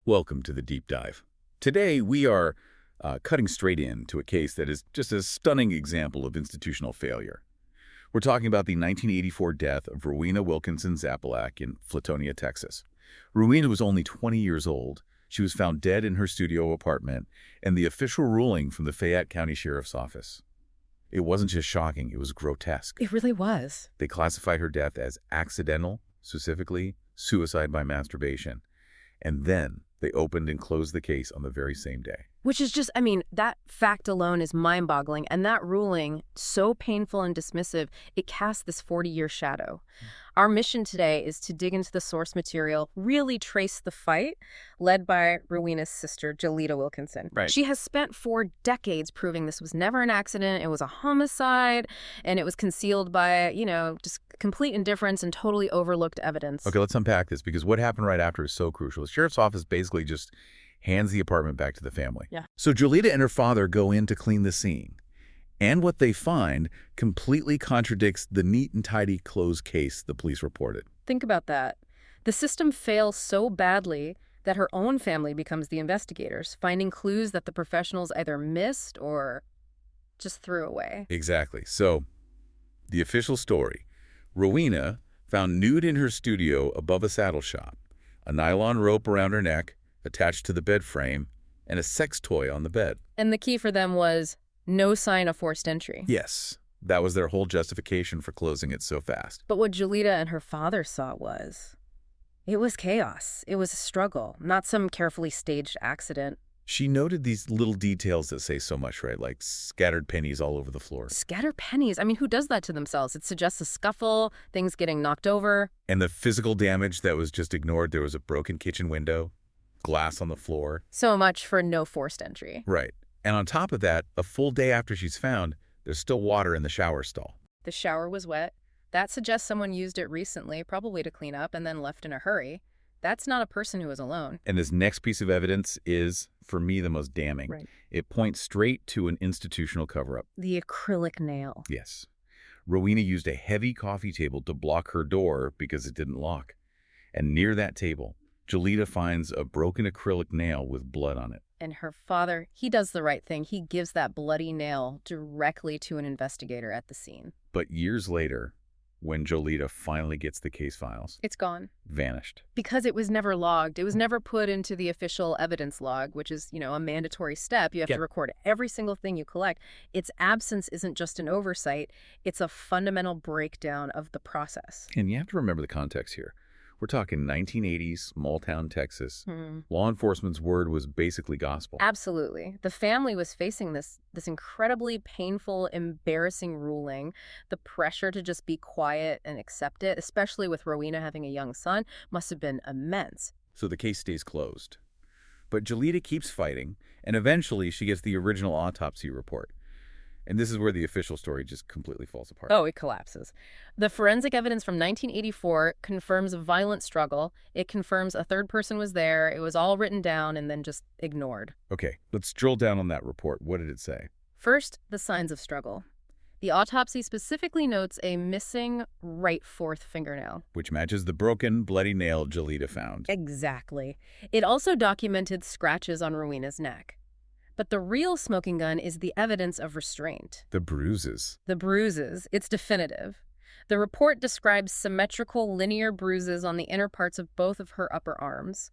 Welcome to the Deep Dive. Today, we are cutting straight into a case that is just a stunning example of institutional failure. We're talking about the 1984 death of Rowena Wilkinson Zapalac in Flatonia, Texas. Rowena was only 20 years old. She was found dead in her studio apartment, and the official ruling from the Fayette County Sheriff's Office. It wasn't just shocking, it was grotesque. It really was. They classified her death as accidental, specifically suicide by masturbation. And then they opened and closed the case on the very same day. Which is just, that fact alone is mind-boggling. And that ruling, so painful and dismissive, it casts this 40-year shadow. Our mission today is to dig into the source material, really trace the fight, led by Rowena's sister, Joleta Wilkinson. Right. She has spent 4 decades proving this was never an accident, it was a homicide, and it was concealed by, just complete indifference and totally overlooked evidence. Okay, let's unpack this, because what happened right after is so crucial. The sheriff's office basically just hands the apartment back to the family. Yeah. So Joleta and her father go in to clean the scene. And what they find completely contradicts the neat and tidy closed case the police reported. Think about that. The system fails so badly that her own family becomes the investigators, finding clues that the professionals either missed or just threw away. Exactly. So, the official story. Rowena found nude in her studio above a saddle shop, a nylon rope around her neck, attached to the bed frame, and a sex toy on the bed. And the key for them was no sign of forced entry. Yes, that was their whole justification for closing it so fast. But what Joleta and her father saw it was chaos. It was a struggle, not some carefully staged accident. She noted these little details that say so much, right? Like scattered pennies all over the floor. Scattered pennies? Who does that to themselves? It suggests a scuffle, things getting knocked over. And the physical damage that was just ignored. There was a broken kitchen window, glass on the floor. So much for no forced entry. Right. And on top of that, a full day after she's found, there's still water in the shower stall. The shower was wet. That suggests someone used it recently, probably to clean up, and then left in a hurry. That's not a person who was alone. And this next piece of evidence is, for me, the most damning. Right. It points straight to an institutional cover-up. The acrylic nail. Yes. Rowena used a heavy coffee table to block her door because it didn't lock. And near that table, Joleta finds a broken acrylic nail with blood on it. And her father, he does the right thing. He gives that bloody nail directly to an investigator at the scene. But years later, when Joleta finally gets the case files, it's gone. Vanished. Because it was never logged. It was never put into the official evidence log, which is, a mandatory step. You have to record every single thing you collect. Its absence isn't just an oversight. It's a fundamental breakdown of the process. And you have to remember the context here. We're talking 1980s, small town Texas. Law enforcement's word was basically gospel. Absolutely. The family was facing this incredibly painful, embarrassing ruling. The pressure to just be quiet and accept it, especially with Rowena having a young son, must have been immense. So the case stays closed. But Joleta keeps fighting, and eventually she gets the original autopsy report. And this is where the official story just completely falls apart. Oh, it collapses. The forensic evidence from 1984 confirms a violent struggle. It confirms a third person was there. It was all written down and then just ignored. Okay, let's drill down on that report. What did it say? First, the signs of struggle. The autopsy specifically notes a missing right fourth fingernail. Which matches the broken, bloody nail Joleta found. Exactly. It also documented scratches on Rowena's neck. But the real smoking gun is the evidence of restraint. The bruises. The bruises. It's definitive. The report describes symmetrical linear bruises on the inner parts of both of her upper arms.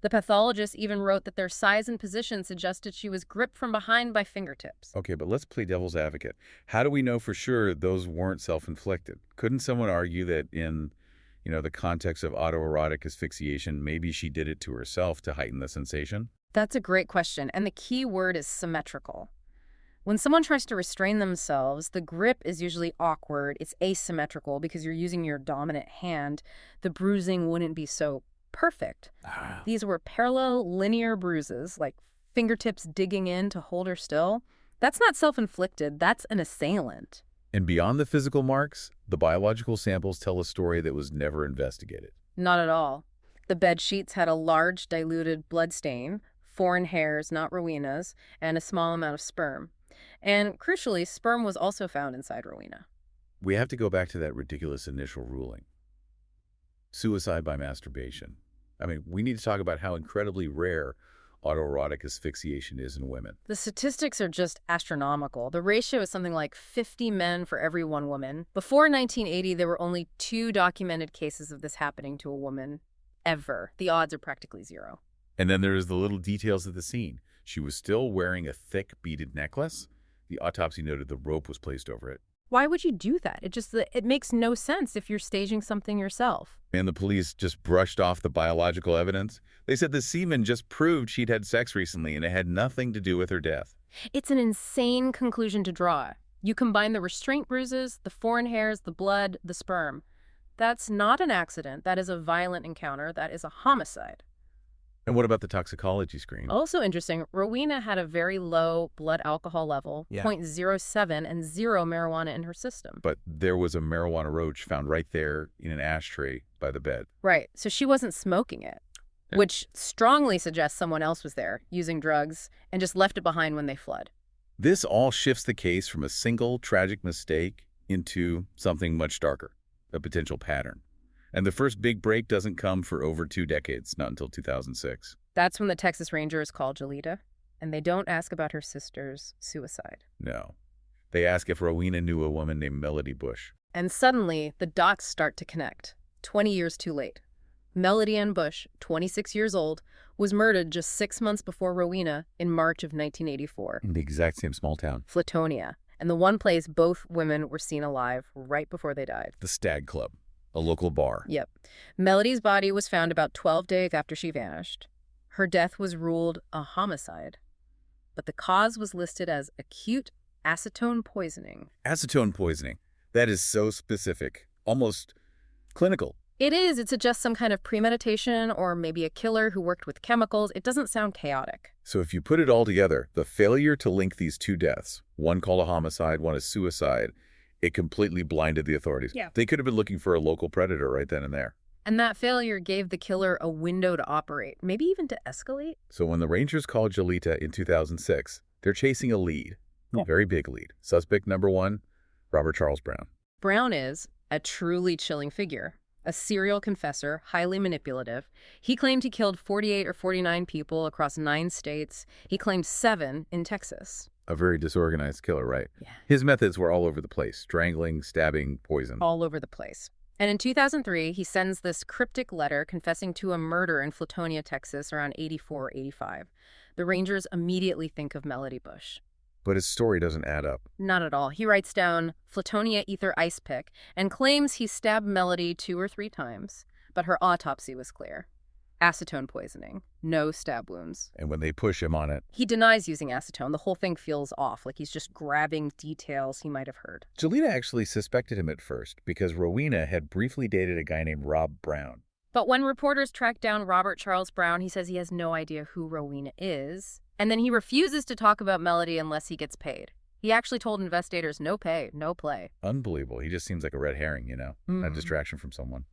The pathologist even wrote that their size and position suggested she was gripped from behind by fingertips. Okay, but let's play devil's advocate. How do we know for sure those weren't self-inflicted? Couldn't someone argue that in, the context of autoerotic asphyxiation, maybe she did it to herself to heighten the sensation? That's a great question, and the key word is symmetrical. When someone tries to restrain themselves, the grip is usually awkward. It's asymmetrical because you're using your dominant hand. The bruising wouldn't be so perfect. These were parallel linear bruises, like fingertips digging in to hold her still. That's not self-inflicted. That's an assailant. And beyond the physical marks, the biological samples tell a story that was never investigated. Not at all. The bed sheets had a large diluted blood stain, foreign hairs, not Rowena's, and a small amount of sperm. And crucially, sperm was also found inside Rowena. We have to go back to that ridiculous initial ruling. Suicide by masturbation. I mean, we need to talk about how incredibly rare autoerotic asphyxiation is in women. The statistics are just astronomical. The ratio is something like 50 men for every 1 woman. Before 1980, there were only 2 documented cases of this happening to a woman ever. The odds are practically 0. And then there's the little details of the scene. She was still wearing a thick beaded necklace. The autopsy noted the rope was placed over it. Why would you do that? It makes no sense if you're staging something yourself. And the police just brushed off the biological evidence. They said the semen just proved she'd had sex recently and it had nothing to do with her death. It's an insane conclusion to draw. You combine the restraint bruises, the foreign hairs, the blood, the sperm. That's not an accident. That is a violent encounter. That is a homicide. And what about the toxicology screen? Also interesting, Rowena had a very low blood alcohol level, 0.07, and 0 marijuana in her system. But there was a marijuana roach found right there in an ashtray by the bed. Right, so she wasn't smoking it, which strongly suggests someone else was there, using drugs, and just left it behind when they fled. This all shifts the case from a single tragic mistake into something much darker, a potential pattern. And the first big break doesn't come for over 2 decades, not until 2006. That's when the Texas Rangers call Joleta, and they don't ask about her sister's suicide. No. They ask if Rowena knew a woman named Melody Bush. And suddenly, the dots start to connect, 20 years too late. Melody Ann Bush, 26 years old, was murdered just 6 months before Rowena in March of 1984. In the exact same small town. Flatonia, and the one place both women were seen alive right before they died. The Stag Club, a local bar. Yep. Melody's body was found about 12 days after she vanished. Her death was ruled a homicide, but the cause was listed as acute acetone poisoning. Acetone poisoning. That is so specific, almost clinical. It is. It suggests some kind of premeditation or maybe a killer who worked with chemicals. It doesn't sound chaotic. So if you put it all together, the failure to link these 2 deaths, one called a homicide, one a suicide, it completely blinded the authorities. Yeah. They could have been looking for a local predator right then and there. And that failure gave the killer a window to operate, maybe even to escalate. So when the Rangers called Joleta in 2006, they're chasing a lead, a very big lead. Suspect number 1, Robert Charles Browne. Browne is a truly chilling figure, a serial confessor, highly manipulative. He claimed he killed 48 or 49 people across 9 states. He claimed 7 in Texas. A very disorganized killer, right? Yeah. His methods were all over the place. Strangling, stabbing, poison. All over the place. And in 2003, he sends this cryptic letter confessing to a murder in Flatonia, Texas, around 84 or 85. The Rangers immediately think of Melody Bush. But his story doesn't add up. Not at all. He writes down Flatonia ether ice pick and claims he stabbed Melody 2 or 3 times, but her autopsy was clear. Acetone poisoning, no stab wounds. And when they push him on it, He denies using acetone. The whole thing feels off, like he's just grabbing details he might have heard. Joleta actually suspected him at first because Rowena had briefly dated a guy named Rob Browne. But when reporters track down Robert Charles Browne, he says he has no idea who Rowena is. And then he refuses to talk about Melody unless he gets paid. He actually told investigators, no pay, no play. Unbelievable. He just seems like a red herring, you know, a distraction from someone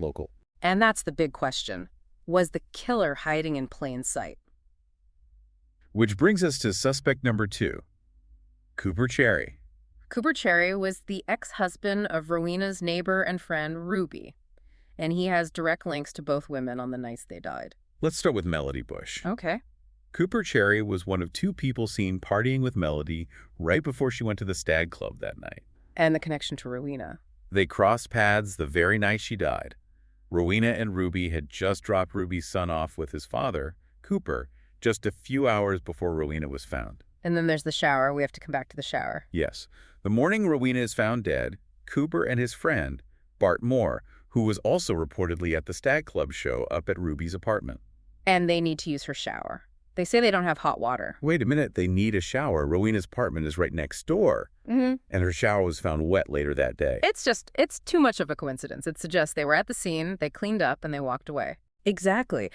local. And that's the big question. Was the killer hiding in plain sight? Which brings us to suspect number 2, Cooper Cherry. Cooper Cherry was the ex-husband of Rowena's neighbor and friend, Ruby. And he has direct links to both women on the nights they died. Let's start with Melody Bush. Okay. Cooper Cherry was one of 2 people seen partying with Melody right before she went to the Stag Club that night. And the connection to Rowena. They crossed paths the very night she died. Rowena and Ruby had just dropped Ruby's son off with his father, Cooper, just a few hours before Rowena was found. And then there's the shower. We have to come back to the shower. Yes. The morning Rowena is found dead, Cooper and his friend, Bart Moore, who was also reportedly at the Stag Club show up at Ruby's apartment. And they need to use her shower. They say they don't have hot water. Wait a minute, they need a shower. Rowena's apartment is right next door. And her shower was found wet later that day. It's too much of a coincidence. It suggests they were at the scene, they cleaned up, and they walked away. Exactly.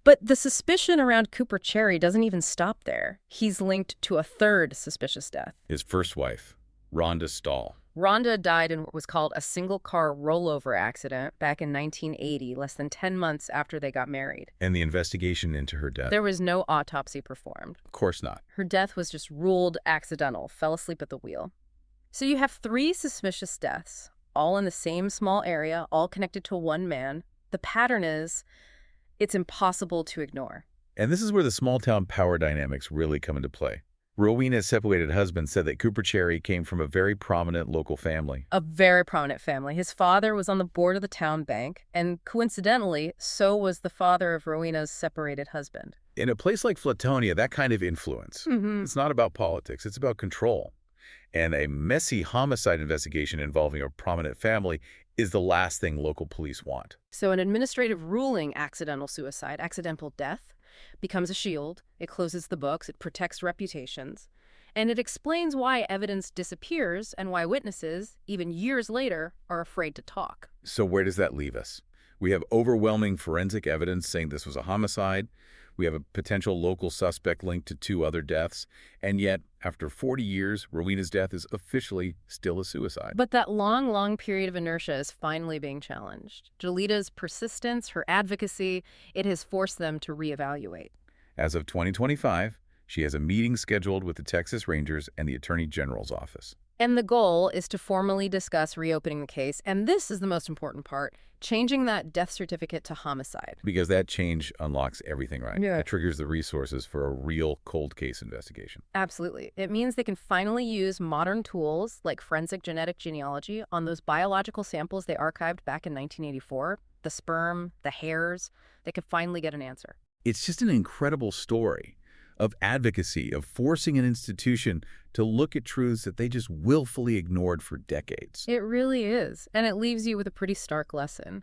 But the suspicion around Cooper Cherry doesn't even stop there. He's linked to a third suspicious death. His first wife, Rhonda Stahl. Rhonda died in what was called a single-car rollover accident back in 1980, less than 10 months after they got married. And the investigation into her death. There was no autopsy performed. Of course not. Her death was just ruled accidental, fell asleep at the wheel. So you have 3 suspicious deaths, all in the same small area, all connected to one man. The pattern is It's impossible to ignore. And this is where the small-town power dynamics really come into play. Rowena's separated husband said that Cooper Cherry came from a very prominent local family. A very prominent family. His father was on the board of the town bank, and coincidentally, so was the father of Rowena's separated husband. In a place like Flatonia, that kind of influence, it's not about politics, it's about control. And a messy homicide investigation involving a prominent family is the last thing local police want. So an administrative ruling, accidental suicide, accidental death, becomes a shield. It closes the books, it protects reputations, and it explains why evidence disappears and why witnesses, even years later, are afraid to talk. So where does that leave us? We have overwhelming forensic evidence saying this was a homicide. We have a potential local suspect linked to 2 other deaths. And yet, after 40 years, Rowena's death is officially still a suicide. But that long, long period of inertia is finally being challenged. Joleta's persistence, her advocacy, it has forced them to reevaluate. As of 2025, she has a meeting scheduled with the Texas Rangers and the Attorney General's office. And the goal is to formally discuss reopening the case, and this is the most important part, changing that death certificate to homicide. Because that change unlocks everything, right? Yeah. It triggers the resources for a real cold case investigation. Absolutely. It means they can finally use modern tools like forensic genetic genealogy on those biological samples they archived back in 1984, the sperm, the hairs. They could finally get an answer. It's just an incredible story of advocacy, of forcing an institution to look at truths that they just willfully ignored for decades. It really is, and it leaves you with a pretty stark lesson.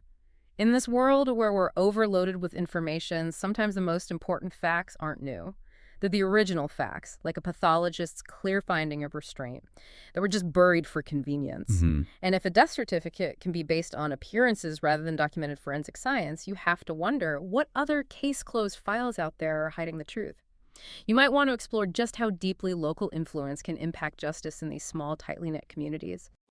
In this world where we're overloaded with information, sometimes the most important facts aren't new. They're the original facts, like a pathologist's clear finding of restraint, that were just buried for convenience. And if a death certificate can be based on appearances rather than documented forensic science, you have to wonder what other case-closed files out there are hiding the truth. You might want to explore just how deeply local influence can impact justice in these small, tightly knit communities.